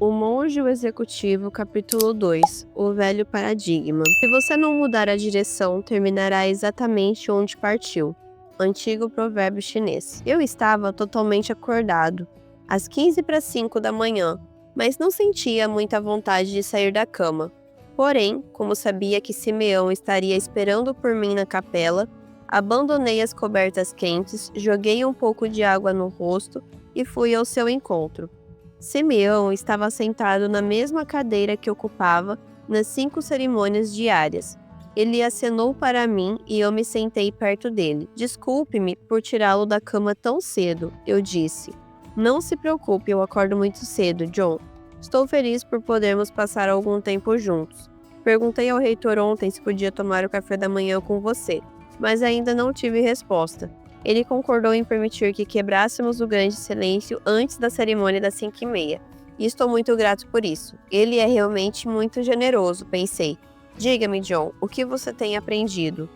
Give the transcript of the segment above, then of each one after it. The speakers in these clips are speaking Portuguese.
O Monge e o Executivo, capítulo 2, O Velho Paradigma. Se você não mudar a direção, terminará exatamente onde partiu. Antigo provérbio chinês. Eu estava totalmente acordado, às 5:45 da manhã, mas não sentia muita vontade de sair da cama. Porém, como sabia que Simeão estaria esperando por mim na capela, abandonei as cobertas quentes, joguei um pouco de água no rosto e fui ao seu encontro. Simeão estava sentado na mesma cadeira que ocupava nas 5 cerimônias diárias. Ele acenou para mim e eu me sentei perto dele. Desculpe-me por tirá-lo da cama tão cedo, eu disse. Não se preocupe, eu acordo muito cedo, John. Estou feliz por podermos passar algum tempo juntos. Perguntei ao reitor ontem se podia tomar o café da manhã com você, mas ainda não tive resposta. Ele concordou em permitir que quebrássemos o grande silêncio antes da cerimônia das 5:30. E estou muito grato por isso. Ele é realmente muito generoso, pensei. Diga-me, John, o que você tem aprendido?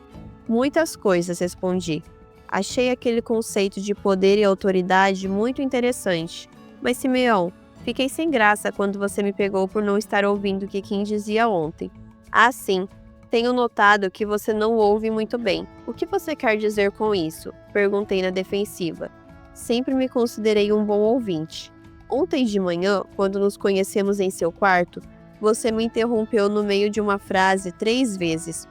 Muitas coisas, respondi. Achei aquele conceito de poder e autoridade muito interessante. Mas, Simeão, fiquei sem graça quando você me pegou por não estar ouvindo o que Kim dizia ontem. Ah, sim. Tenho notado que você não ouve muito bem. O que você quer dizer com isso? Perguntei na defensiva. Sempre me considerei um bom ouvinte. Ontem de manhã, quando nos conhecemos em seu quarto, você me interrompeu no meio de uma frase 3 vezes.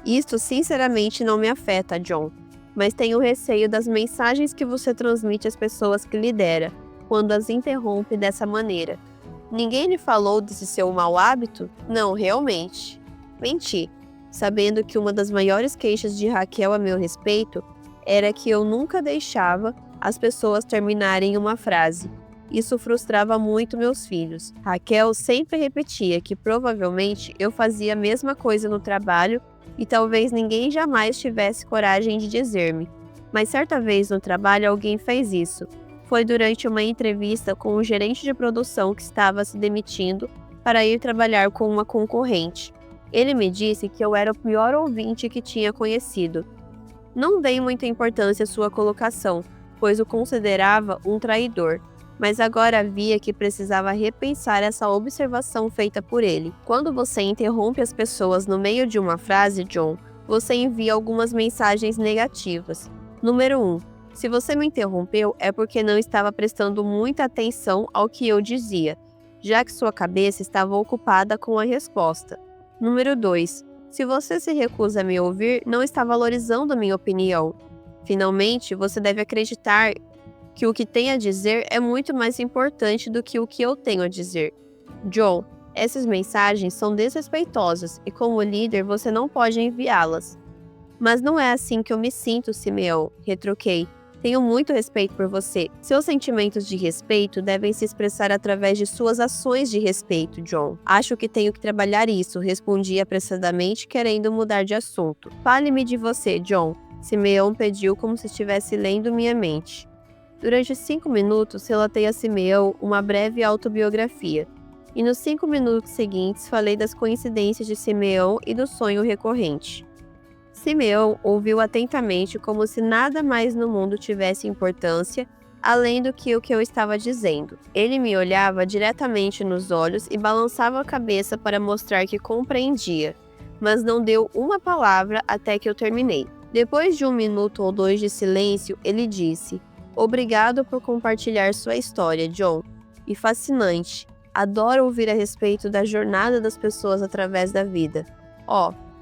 Isto sinceramente não me afeta, John, mas tenho receio das mensagens que você transmite às pessoas que lidera, quando as interrompe dessa maneira. Ninguém lhe falou desse seu mau hábito? Não, realmente. Menti, sabendo que uma das maiores queixas de Raquel a meu respeito era que eu nunca deixava as pessoas terminarem uma frase. Isso frustrava muito meus filhos. Raquel sempre repetia que provavelmente eu fazia a mesma coisa no trabalho e talvez ninguém jamais tivesse coragem de dizer-me. Mas certa vez no trabalho alguém fez isso. Foi durante uma entrevista com o gerente de produção que estava se demitindo para ir trabalhar com uma concorrente. Ele me disse que eu era o pior ouvinte que tinha conhecido. Não dei muita importância à sua colocação, pois o considerava um traidor, mas agora via que precisava repensar essa observação feita por ele. Quando você interrompe as pessoas no meio de uma frase, John, você envia algumas mensagens negativas. Número 1. Se você me interrompeu, é porque não estava prestando muita atenção ao que eu dizia, já que sua cabeça estava ocupada com a resposta. Número 2. Se você se recusa a me ouvir, não está valorizando a minha opinião. Finalmente, você deve acreditar que o que tem a dizer é muito mais importante do que o que eu tenho a dizer. John, essas mensagens são desrespeitosas e como líder você não pode enviá-las. Mas não é assim que eu me sinto, Simeão, retruquei. Tenho muito respeito por você. Seus sentimentos de respeito devem se expressar através de suas ações de respeito, John. Acho que tenho que trabalhar isso, respondi apressadamente, querendo mudar de assunto. Fale-me de você, John. Simeão pediu como se estivesse lendo minha mente. Durante 5 minutos, relatei a Simeão uma breve autobiografia. E nos 5 minutos seguintes, falei das coincidências de Simeão e do sonho recorrente. Simeão ouviu atentamente como se nada mais no mundo tivesse importância, além do que o que eu estava dizendo. Ele me olhava diretamente nos olhos e balançava a cabeça para mostrar que compreendia, mas não deu uma palavra até que eu terminei. Depois de 1 minuto ou 2 de silêncio, ele disse: Obrigado por compartilhar sua história, John. E fascinante. Adoro ouvir a respeito da jornada das pessoas através da vida.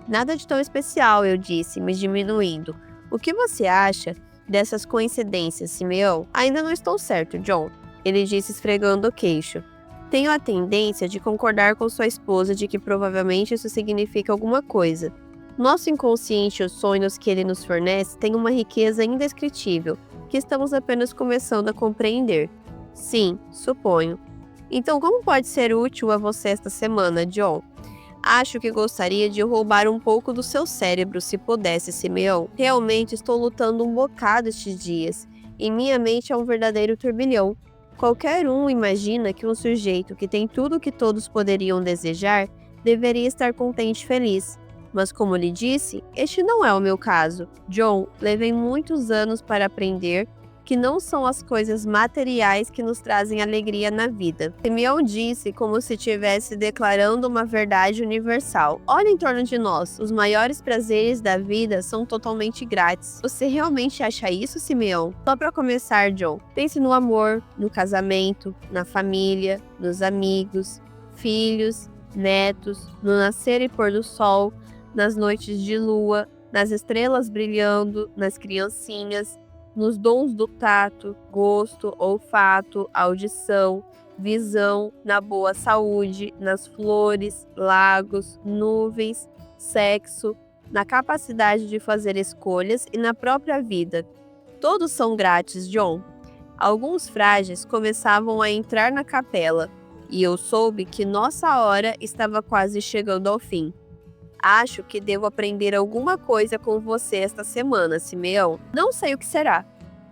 Nada de tão especial, eu disse, me diminuindo. O que você acha dessas coincidências, Simeão? Ainda não estou certo, John, ele disse esfregando o queixo. Tenho a tendência de concordar com sua esposa de que provavelmente isso significa alguma coisa. Nosso inconsciente e os sonhos que ele nos fornece têm uma riqueza indescritível, que estamos apenas começando a compreender. Sim, suponho. Então, como pode ser útil a você esta semana, John? Acho que gostaria de roubar um pouco do seu cérebro se pudesse, Simeão. Realmente estou lutando um bocado estes dias, e minha mente é um verdadeiro turbilhão. Qualquer um imagina que um sujeito que tem tudo o que todos poderiam desejar deveria estar contente e feliz. Mas como lhe disse, este não é o meu caso. John, levei muitos anos para aprender que não são as coisas materiais que nos trazem alegria na vida. Simeão disse como se estivesse declarando uma verdade universal. Olha em torno de nós, os maiores prazeres da vida são totalmente grátis. Você realmente acha isso, Simeão? Só para começar, John, pense no amor, no casamento, na família, nos amigos, filhos, netos, no nascer e pôr do sol, nas noites de lua, nas estrelas brilhando, nas criancinhas, nos dons do tato, gosto, olfato, audição, visão, na boa saúde, nas flores, lagos, nuvens, sexo, na capacidade de fazer escolhas e na própria vida. Todos são grátis, John. Alguns frágeis começavam a entrar na capela, e eu soube que nossa hora estava quase chegando ao fim. Acho que devo aprender alguma coisa com você esta semana, Simeão. Não sei o que será,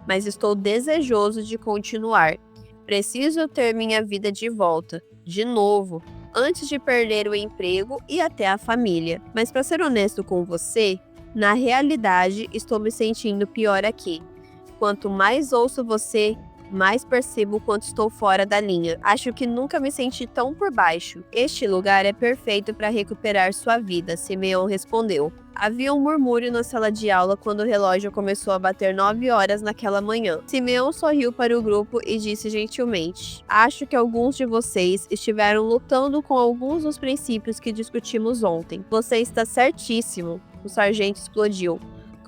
mas estou desejoso de continuar. Preciso ter minha vida de volta, de novo, antes de perder o emprego e até a família. Mas para ser honesto com você, na realidade estou me sentindo pior aqui. Quanto mais ouço você, mais percebo quanto estou fora da linha. Acho que nunca me senti tão por baixo. Este lugar é perfeito para recuperar sua vida, Simeão respondeu. Havia um murmúrio na sala de aula quando o relógio começou a bater 9 horas naquela manhã. Simeão sorriu para o grupo e disse gentilmente: Acho que alguns de vocês estiveram lutando com alguns dos princípios que discutimos ontem. Você está certíssimo. O sargento explodiu,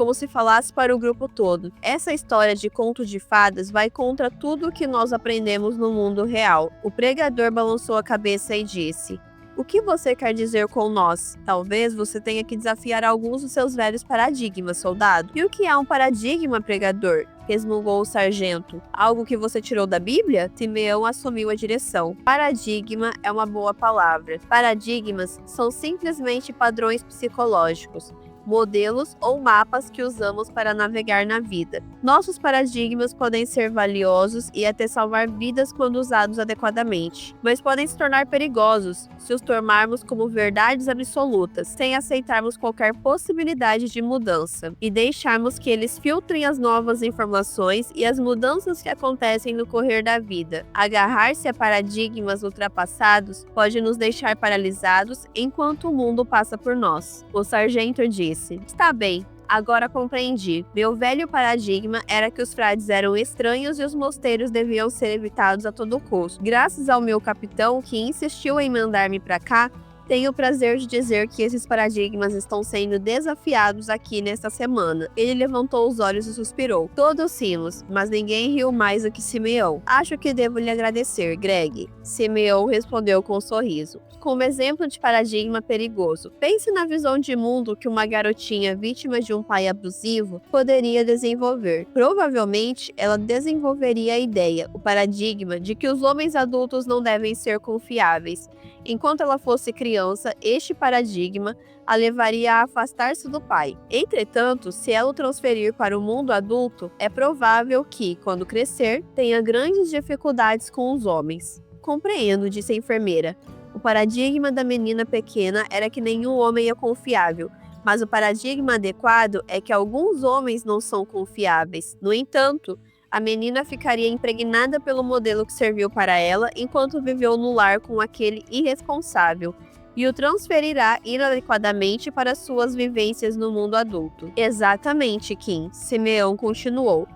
como se falasse para o grupo todo. Essa história de conto de fadas vai contra tudo o que nós aprendemos no mundo real. O pregador balançou a cabeça e disse: O que você quer dizer com nós? Talvez você tenha que desafiar alguns dos seus velhos paradigmas, soldado. E o que é um paradigma, pregador? Resmungou o sargento. Algo que você tirou da Bíblia? Simeão assumiu a direção. Paradigma é uma boa palavra. Paradigmas são simplesmente padrões psicológicos, modelos ou mapas que usamos para navegar na vida. Nossos paradigmas podem ser valiosos e até salvar vidas quando usados adequadamente, mas podem se tornar perigosos se os tomarmos como verdades absolutas, sem aceitarmos qualquer possibilidade de mudança e deixarmos que eles filtrem as novas informações e as mudanças que acontecem no correr da vida. Agarrar-se a paradigmas ultrapassados pode nos deixar paralisados enquanto o mundo passa por nós. O sargento disse: Está bem, agora compreendi. Meu velho paradigma era que os frades eram estranhos e os mosteiros deviam ser evitados a todo custo. Graças ao meu capitão, que insistiu em mandar-me para cá, tenho o prazer de dizer que esses paradigmas estão sendo desafiados aqui nesta semana. Ele levantou os olhos e suspirou. Todos rimos, mas ninguém riu mais do que Simeão. Acho que devo lhe agradecer, Greg. Simeão respondeu com um sorriso. Como exemplo de paradigma perigoso, pense na visão de mundo que uma garotinha vítima de um pai abusivo poderia desenvolver. Provavelmente, ela desenvolveria a ideia, o paradigma, de que os homens adultos não devem ser confiáveis. Enquanto ela fosse criança, este paradigma a levaria a afastar-se do pai. Entretanto, se ela o transferir para o mundo adulto, é provável que, quando crescer, tenha grandes dificuldades com os homens. Compreendo, disse a enfermeira. O paradigma da menina pequena era que nenhum homem é confiável, mas o paradigma adequado é que alguns homens não são confiáveis. No entanto, a menina ficaria impregnada pelo modelo que serviu para ela enquanto viveu no lar com aquele irresponsável, e o transferirá inadequadamente para suas vivências no mundo adulto. Exatamente, Kim, Simeão continuou.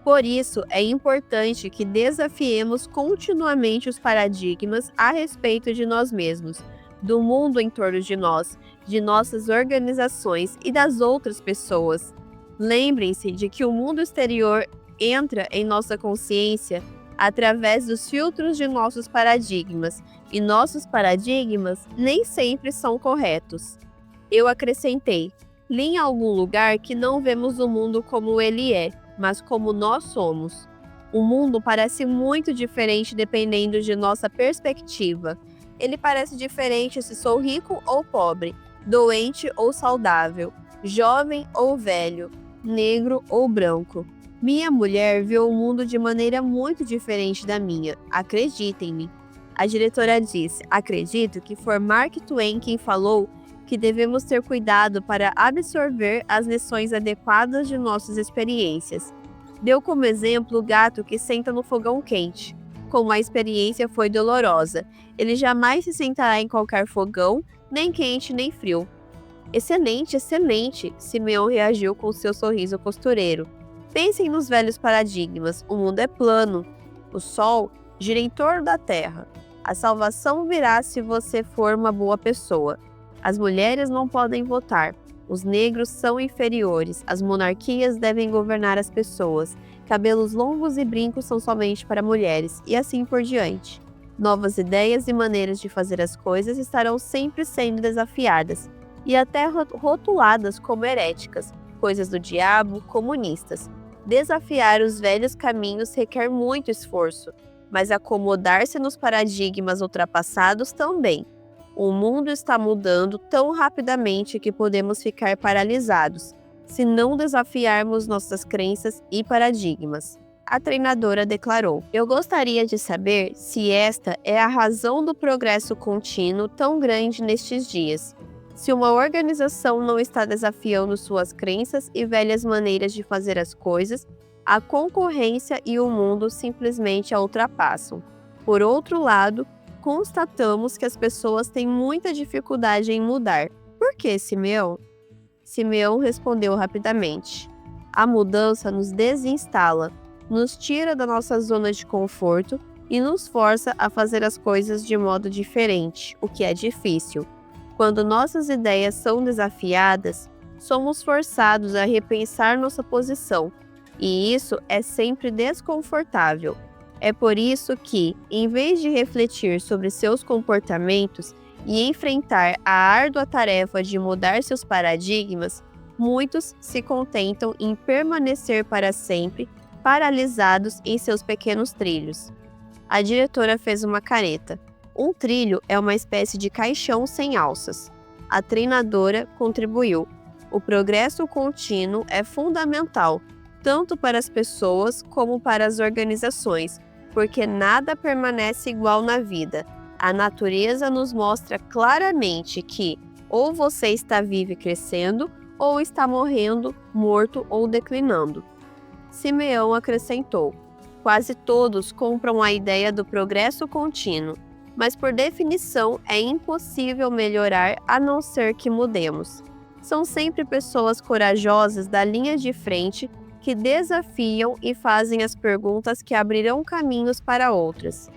Por isso, é importante que desafiemos continuamente os paradigmas a respeito de nós mesmos, do mundo em torno de nós, de nossas organizações e das outras pessoas. Lembrem-se de que o mundo exterior entra em nossa consciência através dos filtros de nossos paradigmas, e nossos paradigmas nem sempre são corretos. Eu acrescentei: li em algum lugar que não vemos o mundo como ele é, mas como nós somos. O mundo parece muito diferente dependendo de nossa perspectiva. Ele parece diferente se sou rico ou pobre, doente ou saudável, jovem ou velho, negro ou branco. Minha mulher vê o mundo de maneira muito diferente da minha, acreditem-me. A diretora disse: acredito que foi Mark Twain quem falou que devemos ter cuidado para absorver as lições adequadas de nossas experiências. Deu como exemplo o gato que senta no fogão quente. Como a experiência foi dolorosa, ele jamais se sentará em qualquer fogão, nem quente nem frio. Excelente, excelente! Simeão reagiu com seu sorriso costureiro. Pensem nos velhos paradigmas: o mundo é plano, o sol gira em torno da terra. A salvação virá se você for uma boa pessoa. As mulheres não podem votar. Os negros são inferiores. As monarquias devem governar as pessoas. Cabelos longos e brincos são somente para mulheres, e assim por diante. Novas ideias e maneiras de fazer as coisas estarão sempre sendo desafiadas, e até rotuladas como heréticas, coisas do diabo, comunistas. Desafiar os velhos caminhos requer muito esforço, mas acomodar-se nos paradigmas ultrapassados também. O mundo está mudando tão rapidamente que podemos ficar paralisados, se não desafiarmos nossas crenças e paradigmas. A treinadora declarou: "Eu gostaria de saber se esta é a razão do progresso contínuo tão grande nestes dias. Se uma organização não está desafiando suas crenças e velhas maneiras de fazer as coisas, a concorrência e o mundo simplesmente a ultrapassam. Por outro lado, constatamos que as pessoas têm muita dificuldade em mudar. Por que, Simeão?" Simeão respondeu rapidamente: "A mudança nos desinstala, nos tira da nossa zona de conforto e nos força a fazer as coisas de modo diferente, o que é difícil. Quando nossas ideias são desafiadas, somos forçados a repensar nossa posição, e isso é sempre desconfortável. É por isso que, em vez de refletir sobre seus comportamentos e enfrentar a árdua tarefa de mudar seus paradigmas, muitos se contentam em permanecer para sempre paralisados em seus pequenos trilhos." A diretora fez uma careta. Um trilho é uma espécie de caixão sem alças. A treinadora contribuiu: "O progresso contínuo é fundamental, tanto para as pessoas como para as organizações, porque nada permanece igual na vida. A natureza nos mostra claramente que ou você está vivo e crescendo, ou está morrendo, morto ou declinando." Simeão acrescentou: "Quase todos compram a ideia do progresso contínuo, mas por definição é impossível melhorar a não ser que mudemos. São sempre pessoas corajosas da linha de frente que desafiam e fazem as perguntas que abrirão caminhos para outras."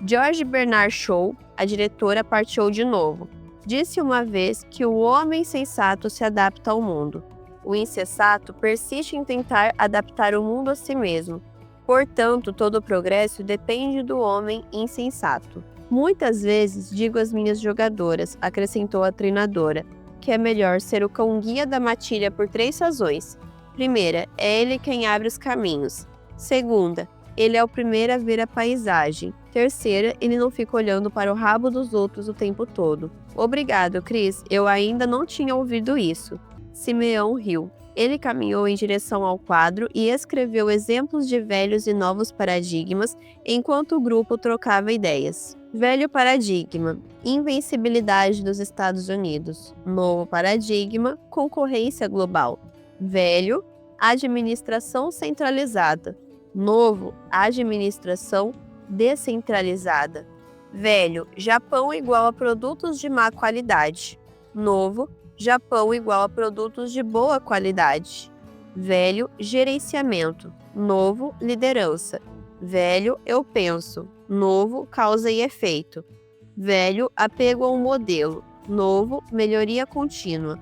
George Bernard Shaw, a diretora, partiu de novo. Disse uma vez que o homem sensato se adapta ao mundo. O insensato persiste em tentar adaptar o mundo a si mesmo. Portanto, todo o progresso depende do homem insensato. "Muitas vezes digo às minhas jogadoras", acrescentou a treinadora, "que é melhor ser o cão-guia da matilha por 3 razões. Primeira, é ele quem abre os caminhos. Segunda, ele é o primeiro a ver a paisagem. Terceira, ele não fica olhando para o rabo dos outros o tempo todo." "Obrigado, Chris, eu ainda não tinha ouvido isso." Simeão riu. Ele caminhou em direção ao quadro e escreveu exemplos de velhos e novos paradigmas enquanto o grupo trocava ideias. Velho paradigma: invencibilidade dos Estados Unidos. Novo paradigma: concorrência global. Velho: administração centralizada. Novo: administração descentralizada. Velho: Japão igual a produtos de má qualidade. Novo: Japão igual a produtos de boa qualidade. Velho: gerenciamento. Novo: liderança. Velho: eu penso. Novo: causa e efeito. Velho: apego a um modelo. Novo: melhoria contínua.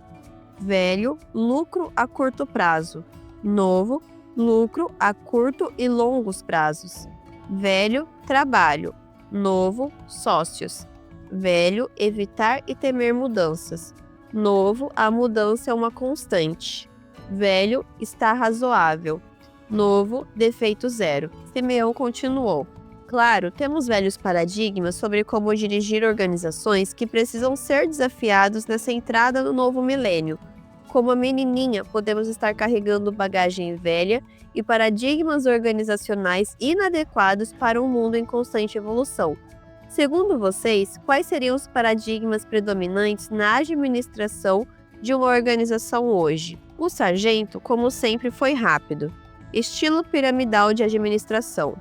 Velho: lucro a curto prazo. Novo: lucro a curto e longos prazos. Velho: trabalho. Novo: sócios. Velho: evitar e temer mudanças. Novo: a mudança é uma constante. Velho: está razoável. Novo: defeito zero. Simeão continuou: "Claro, temos velhos paradigmas sobre como dirigir organizações que precisam ser desafiados nessa entrada no novo milênio. Como a menininha, podemos estar carregando bagagem velha e paradigmas organizacionais inadequados para um mundo em constante evolução. Segundo vocês, quais seriam os paradigmas predominantes na administração de uma organização hoje?" O sargento, como sempre, foi rápido. Estilo piramidal de administração.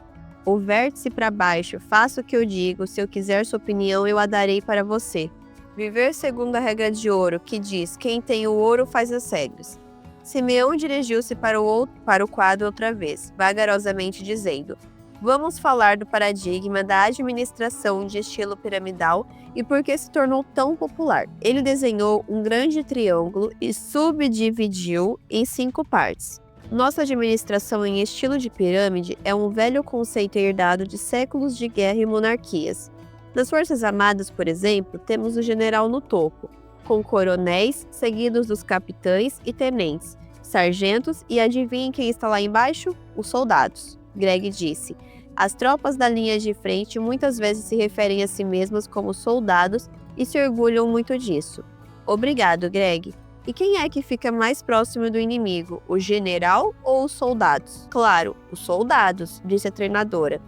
O vértice para baixo, faça o que eu digo, se eu quiser sua opinião, eu a darei para você. Viver segundo a regra de ouro, que diz, quem tem o ouro faz as regras. Simeão dirigiu-se para o quadro outra vez, vagarosamente dizendo, vamos falar do paradigma da administração de estilo piramidal e por que se tornou tão popular. Ele desenhou um grande triângulo e subdividiu em 5 partes. Nossa administração em estilo de pirâmide é um velho conceito herdado de séculos de guerra e monarquias. Nas Forças Armadas, por exemplo, temos o general no topo, com coronéis, seguidos dos capitães e tenentes, sargentos e adivinhem quem está lá embaixo? Os soldados. Greg disse. As tropas da linha de frente muitas vezes se referem a si mesmas como soldados e se orgulham muito disso. Obrigado, Greg. E quem é que fica mais próximo do inimigo, o general ou os soldados? Claro, os soldados, disse a treinadora.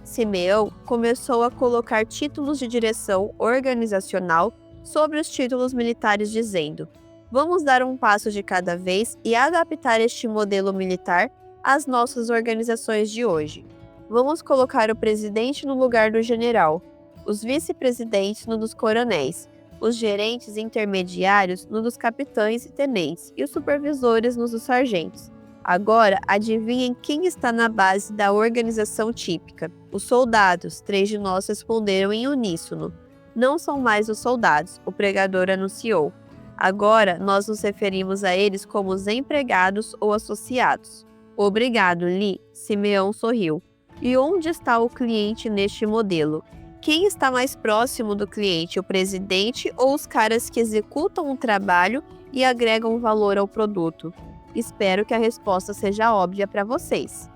Simeão começou a colocar títulos de direção organizacional sobre os títulos militares, dizendo: vamos dar um passo de cada vez e adaptar este modelo militar às nossas organizações de hoje. Vamos colocar o presidente no lugar do general, os vice-presidentes no dos coronéis, os gerentes intermediários no dos capitães e tenentes e os supervisores nos dos sargentos. Agora, adivinhem quem está na base da organização típica. Os soldados, 3 de nós responderam em uníssono. Não são mais os soldados, o pregador anunciou. Agora, nós nos referimos a eles como os empregados ou associados. Obrigado, Lee, Simeão sorriu. E onde está o cliente neste modelo? Quem está mais próximo do cliente, o presidente ou os caras que executam o trabalho e agregam valor ao produto? Espero que a resposta seja óbvia para vocês.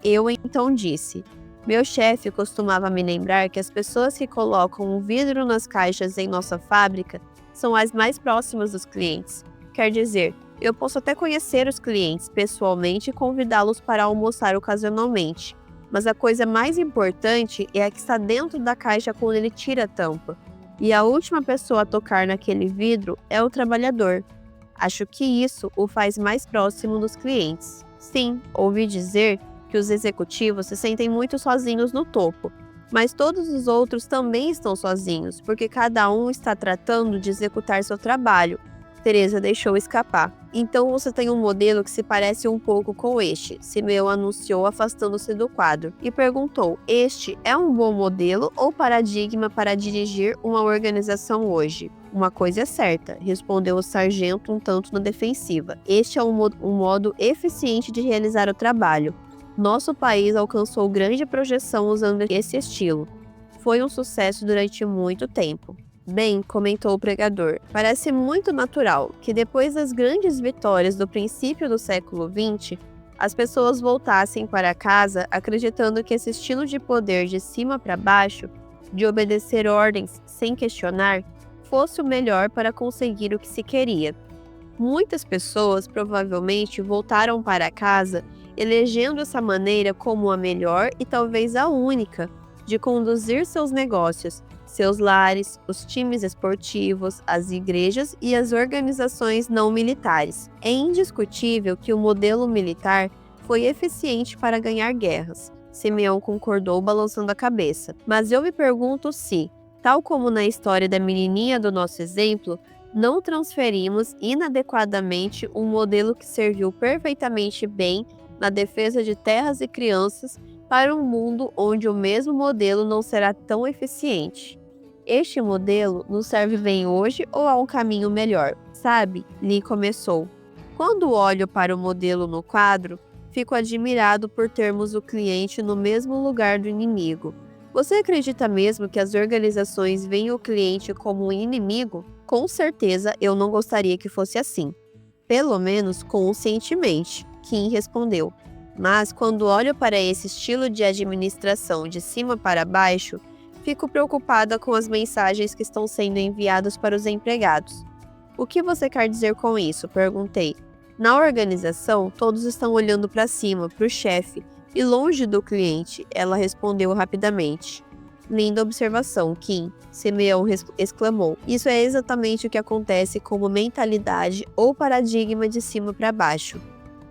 Eu então disse, meu chefe costumava me lembrar que as pessoas que colocam um vidro nas caixas em nossa fábrica são as mais próximas dos clientes. Quer dizer, eu posso até conhecer os clientes pessoalmente e convidá-los para almoçar ocasionalmente. Mas a coisa mais importante é a que está dentro da caixa quando ele tira a tampa. E a última pessoa a tocar naquele vidro é o trabalhador. Acho que isso o faz mais próximo dos clientes. Sim, ouvi dizer que os executivos se sentem muito sozinhos no topo, mas todos os outros também estão sozinhos, porque cada um está tratando de executar seu trabalho. Teresa deixou escapar. Então você tem um modelo que se parece um pouco com este, Simeão anunciou afastando-se do quadro, e perguntou, este é um bom modelo ou paradigma para dirigir uma organização hoje? Uma coisa é certa, respondeu o sargento um tanto na defensiva. Este é um modo eficiente de realizar o trabalho. Nosso país alcançou grande projeção usando esse estilo. Foi um sucesso durante muito tempo. Bem, comentou o pregador, parece muito natural que depois das grandes vitórias do princípio do século XX, as pessoas voltassem para casa acreditando que esse estilo de poder de cima para baixo, de obedecer ordens sem questionar, fosse o melhor para conseguir o que se queria. Muitas pessoas provavelmente voltaram para casa elegendo essa maneira como a melhor e talvez a única de conduzir seus negócios, seus lares, os times esportivos, as igrejas e as organizações não militares. É indiscutível que o modelo militar foi eficiente para ganhar guerras. Simeão concordou balançando a cabeça. Mas eu me pergunto se, tal como na história da menininha do nosso exemplo, não transferimos inadequadamente um modelo que serviu perfeitamente bem na defesa de terras e crianças para um mundo onde o mesmo modelo não será tão eficiente. Este modelo nos serve bem hoje ou há um caminho melhor? Sabe? Lee começou. Quando olho para o modelo no quadro, fico admirado por termos o cliente no mesmo lugar do inimigo. Você acredita mesmo que as organizações veem o cliente como um inimigo? Com certeza eu não gostaria que fosse assim. Pelo menos conscientemente, Kim respondeu. Mas quando olho para esse estilo de administração de cima para baixo, fico preocupada com as mensagens que estão sendo enviadas para os empregados. O que você quer dizer com isso? Perguntei. Na organização, todos estão olhando para cima, para o chefe, e longe do cliente, ela respondeu rapidamente. Linda observação, Kim, Simeão exclamou. Isso é exatamente o que acontece como mentalidade ou paradigma de cima para baixo.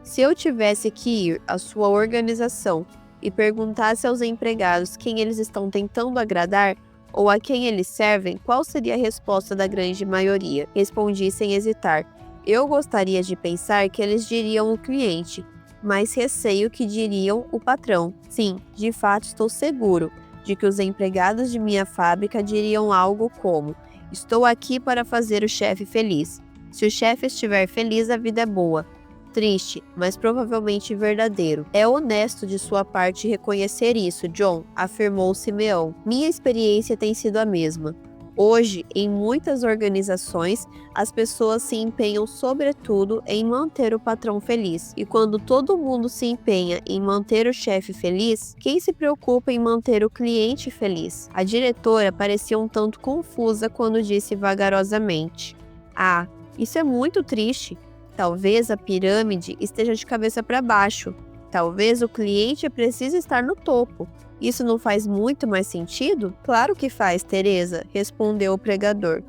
Se eu tivesse que ir à sua organização e perguntasse aos empregados quem eles estão tentando agradar ou a quem eles servem, qual seria a resposta da grande maioria? Respondi sem hesitar. Eu gostaria de pensar que eles diriam o cliente, mas receio que diriam o patrão. Sim, de fato estou seguro de que os empregados de minha fábrica diriam algo como: estou aqui para fazer o chefe feliz. Se o chefe estiver feliz, a vida é boa. Triste, mas provavelmente verdadeiro. É honesto de sua parte reconhecer isso, John, afirmou Simeão. Minha experiência tem sido a mesma. Hoje, em muitas organizações, as pessoas se empenham sobretudo em manter o patrão feliz. E quando todo mundo se empenha em manter o chefe feliz, quem se preocupa em manter o cliente feliz? A diretora parecia um tanto confusa quando disse vagarosamente: Ah, isso é muito triste. Talvez a pirâmide esteja de cabeça para baixo. Talvez o cliente precise estar no topo. Isso não faz muito mais sentido? Claro que faz, Teresa, respondeu o pregador.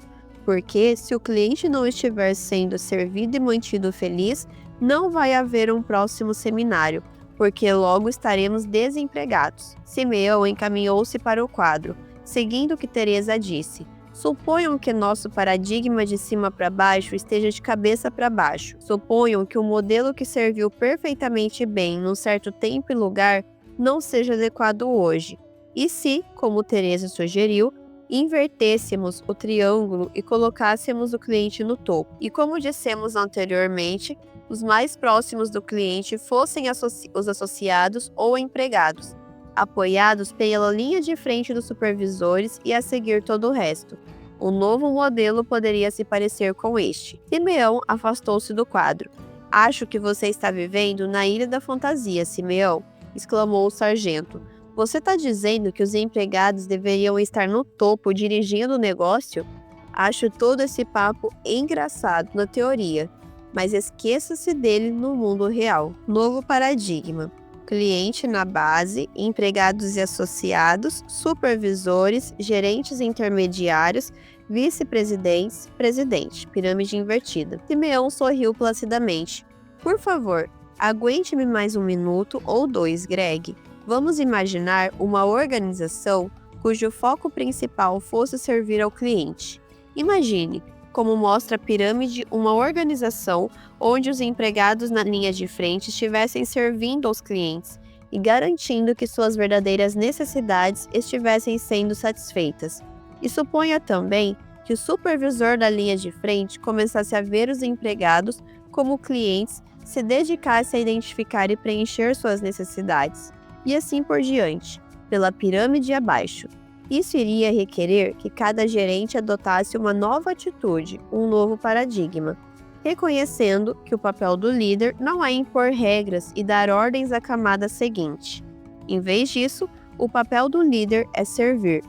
Porque se o cliente não estiver sendo servido e mantido feliz, não vai haver um próximo seminário, porque logo estaremos desempregados. Simeão encaminhou-se para o quadro, seguindo o que Teresa disse. Suponham que nosso paradigma de cima para baixo esteja de cabeça para baixo. Suponham que o modelo que serviu perfeitamente bem num certo tempo e lugar não seja adequado hoje. E se, como Teresa sugeriu, invertêssemos o triângulo e colocássemos o cliente no topo? E como dissemos anteriormente, os mais próximos do cliente fossem os associados ou empregados, apoiados pela linha de frente dos supervisores e a seguir todo o resto. O novo modelo poderia se parecer com este. Simeão afastou-se do quadro. Acho que você está vivendo na Ilha da Fantasia, Simeão, exclamou o sargento. Você está dizendo que os empregados deveriam estar no topo dirigindo o negócio? Acho todo esse papo engraçado na teoria, mas esqueça-se dele no mundo real. Novo paradigma. Cliente na base, empregados e associados, supervisores, gerentes intermediários, vice-presidentes, presidente, pirâmide invertida. Simeão sorriu placidamente. Por favor, aguente-me mais um minuto ou dois, Greg. Vamos imaginar uma organização cujo foco principal fosse servir ao cliente. Imagine, como mostra a pirâmide, uma organização onde os empregados na linha de frente estivessem servindo aos clientes e garantindo que suas verdadeiras necessidades estivessem sendo satisfeitas. E suponha também que o supervisor da linha de frente começasse a ver os empregados como clientes, se dedicasse a identificar e preencher suas necessidades, e assim por diante, pela pirâmide abaixo. Isso iria requerer que cada gerente adotasse uma nova atitude, um novo paradigma, reconhecendo que o papel do líder não é impor regras e dar ordens à camada seguinte. Em vez disso, o papel do líder é servir.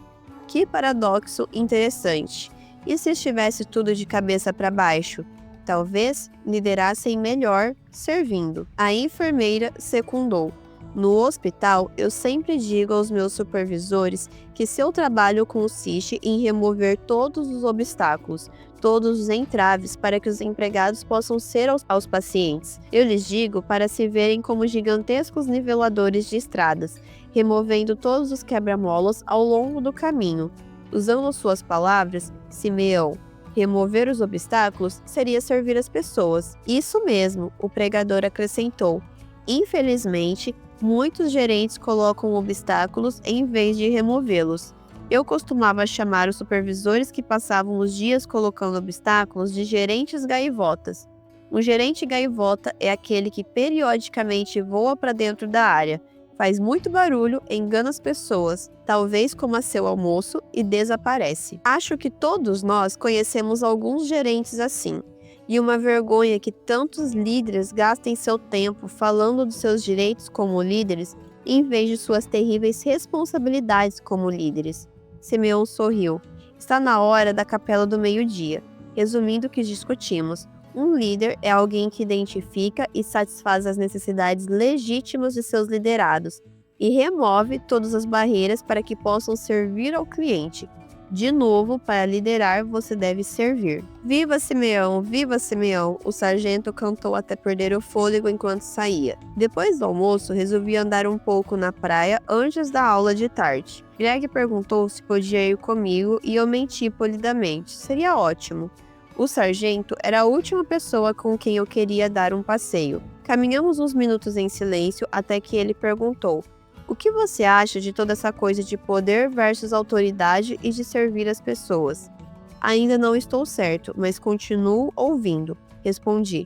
Que paradoxo interessante! E se estivesse tudo de cabeça para baixo? Talvez liderassem melhor servindo. A enfermeira secundou. No hospital, eu sempre digo aos meus supervisores que seu trabalho consiste em remover todos os obstáculos, todos os entraves para que os empregados possam ser aos pacientes. Eu lhes digo para se verem como gigantescos niveladores de estradas, removendo todos os quebra-molas ao longo do caminho. Usando suas palavras, Simeão, remover os obstáculos seria servir as pessoas. Isso mesmo, o pregador acrescentou. Infelizmente, muitos gerentes colocam obstáculos em vez de removê-los. Eu costumava chamar os supervisores que passavam os dias colocando obstáculos de gerentes gaivotas. Um gerente gaivota é aquele que periodicamente voa para dentro da área, faz muito barulho, engana as pessoas, talvez coma seu almoço e desaparece. Acho que todos nós conhecemos alguns gerentes assim. E uma vergonha que tantos líderes gastem seu tempo falando dos seus direitos como líderes, em vez de suas terríveis responsabilidades como líderes. Simeão sorriu. Está na hora da capela do meio-dia. Resumindo o que discutimos, um líder é alguém que identifica e satisfaz as necessidades legítimas de seus liderados e remove todas as barreiras para que possam servir ao cliente. De novo, para liderar, você deve servir. Viva Simeão, viva Simeão! O sargento cantou até perder o fôlego enquanto saía. Depois do almoço, resolvi andar um pouco na praia antes da aula de tarde. Greg perguntou se podia ir comigo e eu menti polidamente. Seria ótimo. O sargento era a última pessoa com quem eu queria dar um passeio. Caminhamos uns minutos em silêncio até que ele perguntou: o que você acha de toda essa coisa de poder versus autoridade e de servir as pessoas? Ainda não estou certo, mas continuo ouvindo, respondi.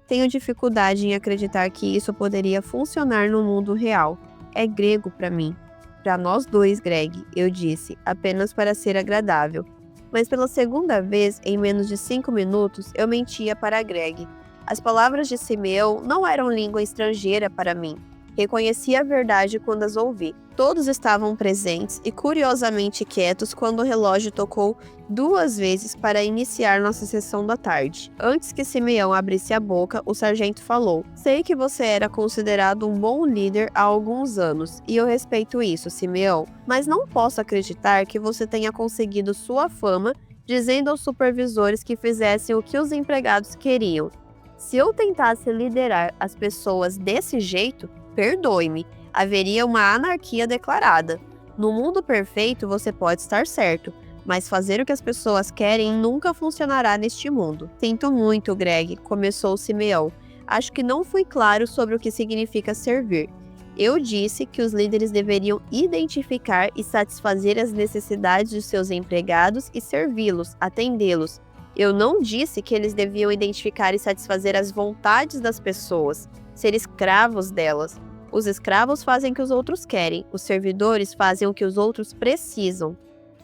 Tenho dificuldade em acreditar que isso poderia funcionar no mundo real. É grego para mim. Para nós dois, Greg, eu disse, apenas para ser agradável. Mas pela segunda vez, em menos de 5 minutos, eu mentia para Greg. As palavras de Simeão não eram língua estrangeira para mim. Reconheci a verdade quando as ouvi. Todos estavam presentes e curiosamente quietos quando o relógio tocou 2 vezes para iniciar nossa sessão da tarde. Antes que Simeão abrisse a boca, o sargento falou: sei que você era considerado um bom líder há alguns anos, e eu respeito isso, Simeão, mas não posso acreditar que você tenha conseguido sua fama dizendo aos supervisores que fizessem o que os empregados queriam. Se eu tentasse liderar as pessoas desse jeito, perdoe-me, haveria uma anarquia declarada. No mundo perfeito você pode estar certo, mas fazer o que as pessoas querem nunca funcionará neste mundo. Sinto muito, Greg, começou Simeão. Acho que não fui claro sobre o que significa servir. Eu disse que os líderes deveriam identificar e satisfazer as necessidades de seus empregados e servi-los, atendê-los. Eu não disse que eles deviam identificar e satisfazer as vontades das pessoas, ser escravos delas. Os escravos fazem o que os outros querem, os servidores fazem o que os outros precisam.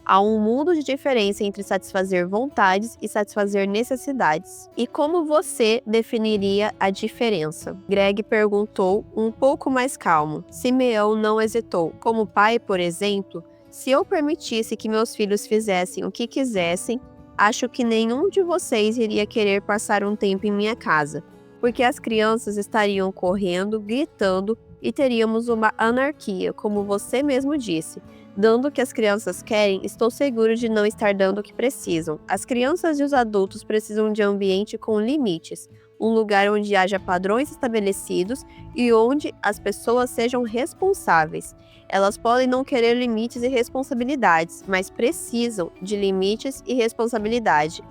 Há um mundo de diferença entre satisfazer vontades e satisfazer necessidades. E como você definiria a diferença? Greg perguntou, um pouco mais calmo. Simeão não hesitou. Como pai, por exemplo, se eu permitisse que meus filhos fizessem o que quisessem, acho que nenhum de vocês iria querer passar um tempo em minha casa, porque as crianças estariam correndo, gritando e teríamos uma anarquia, como você mesmo disse. Dando o que as crianças querem, estou seguro de não estar dando o que precisam. As crianças e os adultos precisam de um ambiente com limites, um lugar onde haja padrões estabelecidos e onde as pessoas sejam responsáveis. Elas podem não querer limites e responsabilidades, mas precisam de limites e responsabilidade.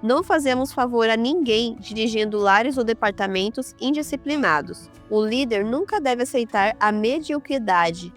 Não fazemos favor a ninguém dirigindo lares ou departamentos indisciplinados. O líder nunca deve aceitar a mediocridade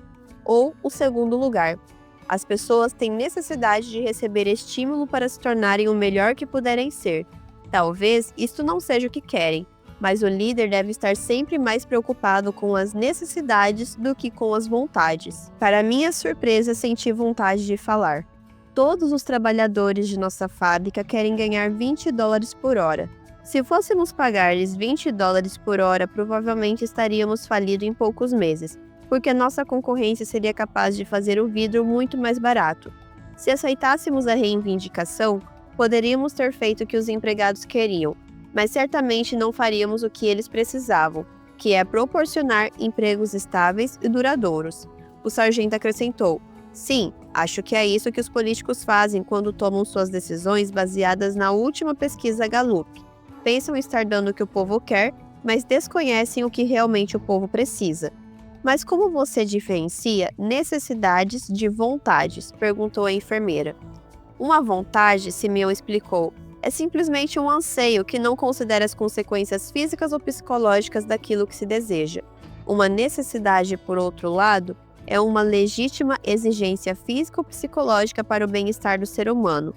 ou o segundo lugar. As pessoas têm necessidade de receber estímulo para se tornarem o melhor que puderem ser. Talvez isto não seja o que querem, mas o líder deve estar sempre mais preocupado com as necessidades do que com as vontades. Para minha surpresa, senti vontade de falar. Todos os trabalhadores de nossa fábrica querem ganhar $20 por hora. Se fôssemos pagar-lhes $20 por hora, provavelmente estaríamos falidos em poucos meses, porque nossa concorrência seria capaz de fazer o vidro muito mais barato. Se aceitássemos a reivindicação, poderíamos ter feito o que os empregados queriam, mas certamente não faríamos o que eles precisavam, que é proporcionar empregos estáveis e duradouros. O sargento acrescentou: sim, acho que é isso que os políticos fazem quando tomam suas decisões baseadas na última pesquisa Gallup. Pensam estar dando o que o povo quer, mas desconhecem o que realmente o povo precisa. Mas como você diferencia necessidades de vontades? Perguntou a enfermeira. Uma vontade, Simeão explicou, é simplesmente um anseio que não considera as consequências físicas ou psicológicas daquilo que se deseja. Uma necessidade, por outro lado, é uma legítima exigência física ou psicológica para o bem-estar do ser humano.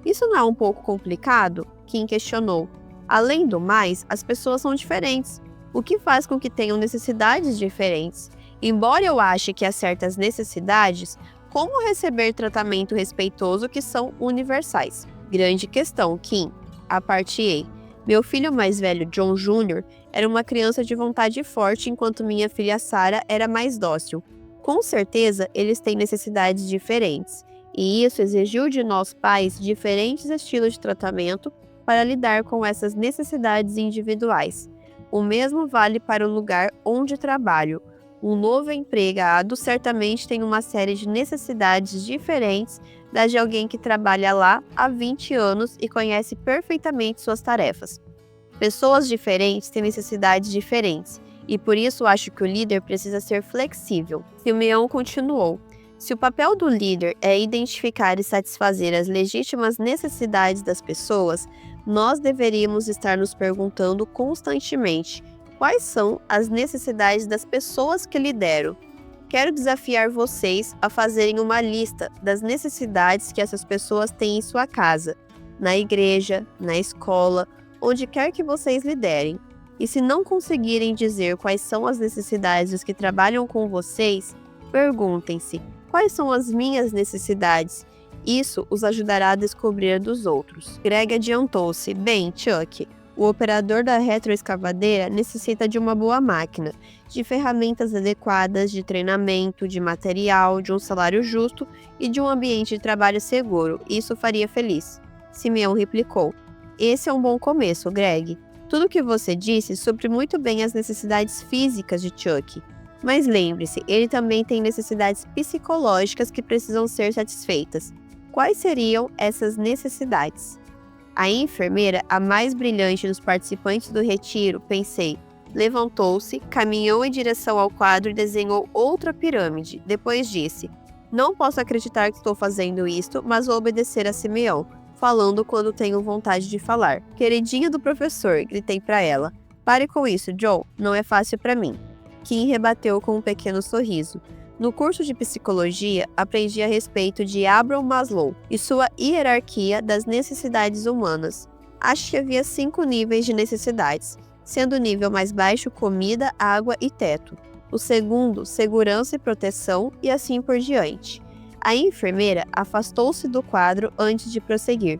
Isso não é um pouco complicado? Kim questionou. Além do mais, as pessoas são diferentes, o que faz com que tenham necessidades diferentes. Embora eu ache que há certas necessidades, como receber tratamento respeitoso que são universais? Grande questão, Kim. Apartei. Meu filho mais velho, John Jr., era uma criança de vontade forte, enquanto minha filha Sarah era mais dócil. Com certeza, eles têm necessidades diferentes, e isso exigiu de nós pais diferentes estilos de tratamento para lidar com essas necessidades individuais. O mesmo vale para o lugar onde trabalho. Um novo empregado certamente tem uma série de necessidades diferentes da de alguém que trabalha lá há 20 anos e conhece perfeitamente suas tarefas. Pessoas diferentes têm necessidades diferentes, e por isso acho que o líder precisa ser flexível. Simeão continuou: se o papel do líder é identificar e satisfazer as legítimas necessidades das pessoas, nós deveríamos estar nos perguntando constantemente: quais são as necessidades das pessoas que lidero? Quero desafiar vocês a fazerem uma lista das necessidades que essas pessoas têm em sua casa, na igreja, na escola, onde quer que vocês liderem. E se não conseguirem dizer quais são as necessidades dos que trabalham com vocês, perguntem-se: quais são as minhas necessidades? Isso os ajudará a descobrir a dos outros. Greg adiantou-se: bem, Chuck, o operador da retroescavadeira necessita de uma boa máquina, de ferramentas adequadas, de treinamento, de material, de um salário justo e de um ambiente de trabalho seguro. Isso o faria feliz. Simeão replicou: esse é um bom começo, Greg. Tudo o que você disse supre muito bem as necessidades físicas de Chuck. Mas lembre-se, ele também tem necessidades psicológicas que precisam ser satisfeitas. Quais seriam essas necessidades? A enfermeira, a mais brilhante dos participantes do retiro, pensei, levantou-se, caminhou em direção ao quadro e desenhou outra pirâmide. Depois disse: não posso acreditar que estou fazendo isto, mas vou obedecer a Simeão, falando quando tenho vontade de falar. Queridinha do professor, gritei para ela. Pare com isso, Joe, não é fácil para mim. Kim rebateu com um pequeno sorriso. No curso de psicologia, aprendi a respeito de Abraham Maslow e sua hierarquia das necessidades humanas. Acho que havia 5 níveis de necessidades, sendo o nível mais baixo comida, água e teto. O segundo, segurança e proteção, e assim por diante. A enfermeira afastou-se do quadro antes de prosseguir.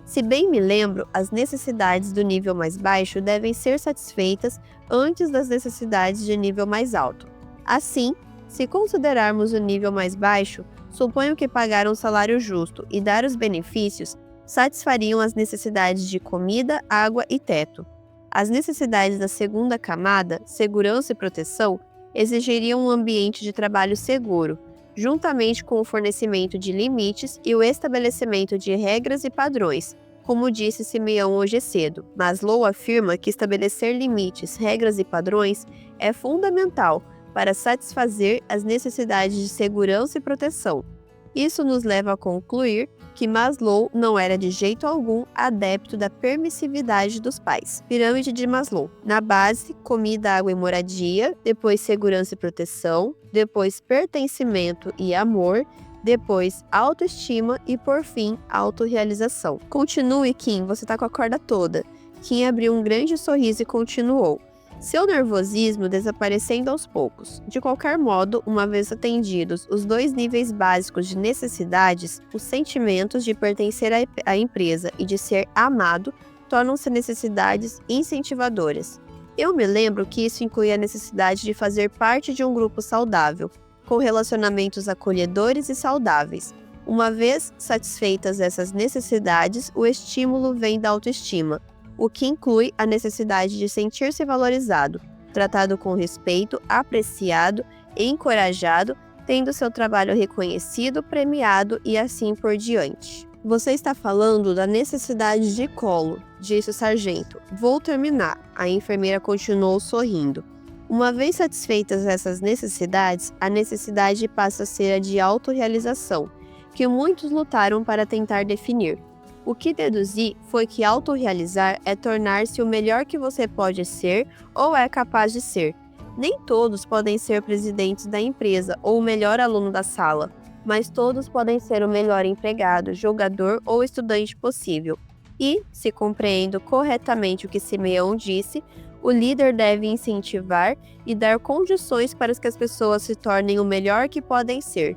Se bem me lembro, as necessidades do nível mais baixo devem ser satisfeitas antes das necessidades de nível mais alto. Assim, se considerarmos o nível mais baixo, suponho que pagar um salário justo e dar os benefícios satisfariam as necessidades de comida, água e teto. As necessidades da segunda camada, segurança e proteção, exigiriam um ambiente de trabalho seguro, juntamente com o fornecimento de limites e o estabelecimento de regras e padrões, como disse Simeão hoje cedo. Maslow afirma que estabelecer limites, regras e padrões é fundamental para satisfazer as necessidades de segurança e proteção. Isso nos leva a concluir que Maslow não era de jeito algum adepto da permissividade dos pais. Pirâmide de Maslow. Na base, comida, água e moradia, depois segurança e proteção, depois pertencimento e amor, depois autoestima e, por fim, autorrealização. Continue, Kim, você tá com a corda toda. Kim abriu um grande sorriso e continuou: seu nervosismo desaparecendo aos poucos. De qualquer modo, uma vez atendidos os 2 níveis básicos de necessidades, os sentimentos de pertencer à empresa e de ser amado tornam-se necessidades incentivadoras. Eu me lembro que isso inclui a necessidade de fazer parte de um grupo saudável, com relacionamentos acolhedores e saudáveis. Uma vez satisfeitas essas necessidades, o estímulo vem da autoestima, o que inclui a necessidade de sentir-se valorizado, tratado com respeito, apreciado, encorajado, tendo seu trabalho reconhecido, premiado e assim por diante. Você está falando da necessidade de colo, disse o sargento. Vou terminar. A enfermeira continuou sorrindo. Uma vez satisfeitas essas necessidades, a necessidade passa a ser a de autorrealização, que muitos lutaram para tentar definir. O que deduzi foi que autorrealizar é tornar-se o melhor que você pode ser ou é capaz de ser. Nem todos podem ser presidentes da empresa ou o melhor aluno da sala, mas todos podem ser o melhor empregado, jogador ou estudante possível. E, se compreendo corretamente o que Simeão disse, o líder deve incentivar e dar condições para que as pessoas se tornem o melhor que podem ser.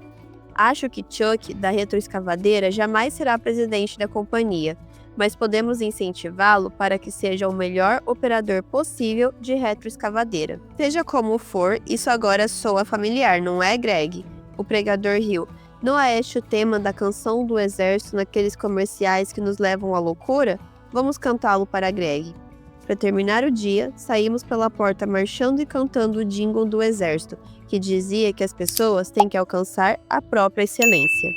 Acho que Chuck, da retroescavadeira, jamais será presidente da companhia, mas podemos incentivá-lo para que seja o melhor operador possível de retroescavadeira. Seja como for, isso agora soa familiar, não é, Greg? O pregador riu. Não é este o tema da canção do exército naqueles comerciais que nos levam à loucura? Vamos cantá-lo para Greg. Para terminar o dia, saímos pela porta marchando e cantando o jingle do exército, que dizia que as pessoas têm que alcançar a própria excelência.